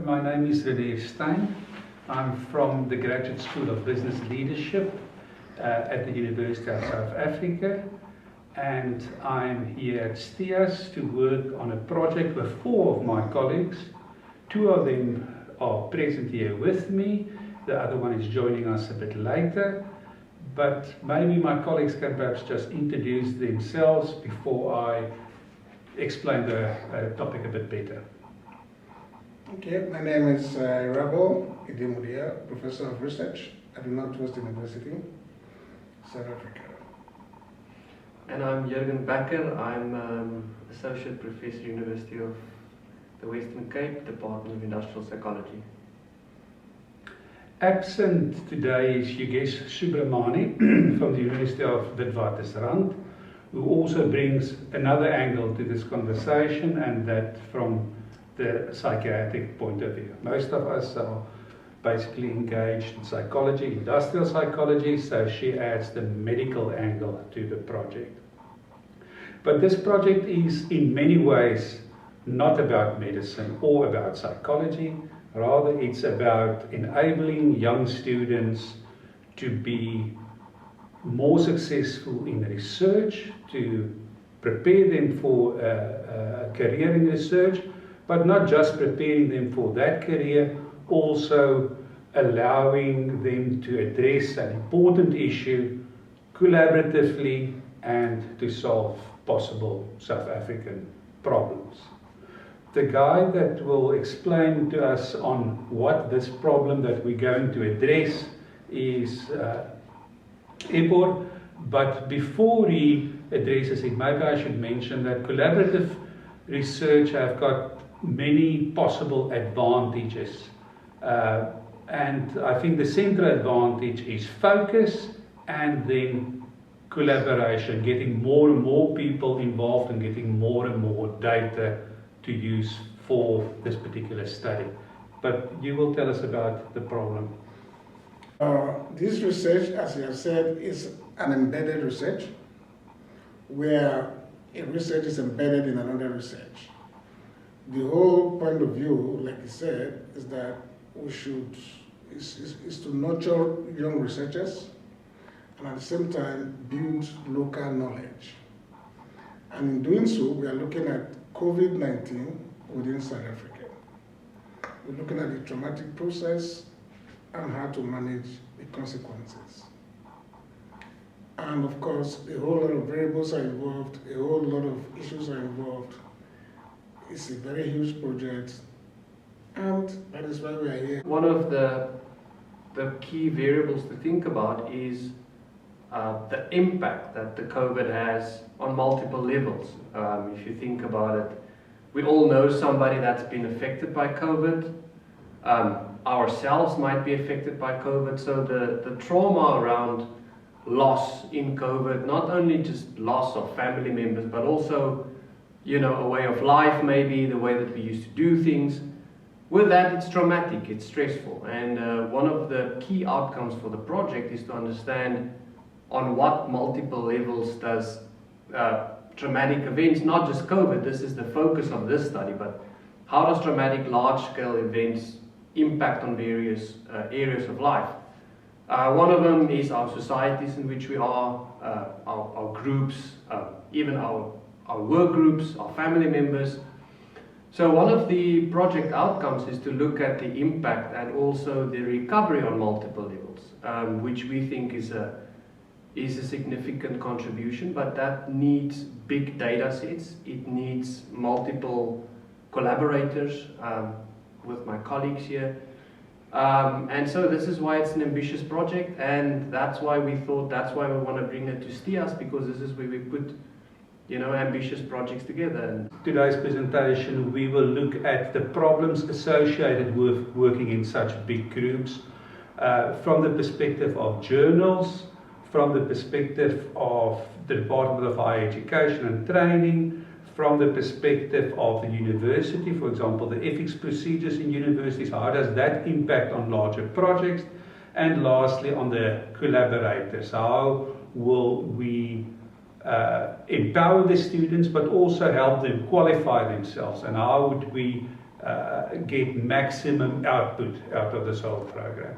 my name is Renier Steyn. I'm from the Graduate School of Business Leadership at the University of South Africa, and I'm here at STIAS to work on a project with 4 of my colleagues. 2 of them are present here with me, the other one is joining us a bit later, but maybe my colleagues can perhaps just introduce themselves before I explain the topic a bit better. Okay, my name is Erhabor Idemudia, Professor of Research at the Northwest University, South Africa. And I'm Jürgen Becker. I'm Associate Professor, University of the Western Cape, Department of Industrial Psychology. Absent today is Ugasvaree Subramaney from the University of Witwatersrand, who also brings another angle to this conversation, and that from the psychiatric point of view. Most of us are basically engaged in psychology, industrial psychology, so she adds the medical angle to the project. But this project is in many ways not about medicine or about psychology. Rather, it's about enabling young students to be more successful in research, to prepare them for a career in research, but not just preparing them for that career, also allowing them to address an important issue collaboratively and to solve possible South African problems. The guy that will explain to us on what this problem that we're going to address is Erhabor, but before he addresses it, maybe I should mention that collaborative research have got many possible advantages, and I think the central advantage is focus and then collaboration, getting more and more people involved and getting more and more data to use for this particular study. But you will tell us about the problem. This research, as you have said, is an embedded research, where a research is embedded in another research. The whole point of view, like you said, is that we should is to nurture young researchers and at the same time build local knowledge. And in doing so, we are looking at COVID-19 within South Africa. We're looking at the traumatic process and how to manage the consequences. And of course, a whole lot of variables are involved, a whole lot of issues are involved. It's a very huge project, and that is why we are here. One of the key variables to think about is the impact that the COVID has on multiple levels. If you think about it, we all know somebody that's been affected by COVID. Ourselves might be affected by COVID, so the trauma around loss in COVID, not only just loss of family members, but also, you know, a way of life, maybe the way that we used to do things. With that, it's traumatic, it's stressful, and one of the key outcomes for the project is to understand on what multiple levels does traumatic events, not just COVID, this is the focus of this study, but how does traumatic large-scale events impact on various areas of life? One of them is our societies in which we are, our groups, even our work groups, our family members. So one of the project outcomes is to look at the impact and also the recovery on multiple levels, which we think is a significant contribution, but that needs big data sets. It needs multiple collaborators with my colleagues here. And so this is why it's an ambitious project, and that's why we thought, that's why we want to bring it to STIAS, because this is where we put, you know, ambitious projects together. And today's presentation, we will look at the problems associated with working in such big groups from the perspective of journals, from the perspective of the Department of Higher Education and Training, from the perspective of the university, for example, the ethics procedures in universities, how does that impact on larger projects? And lastly, on the collaborators, how will we empower the students, but also help them qualify themselves, and how would we get maximum output out of this whole program.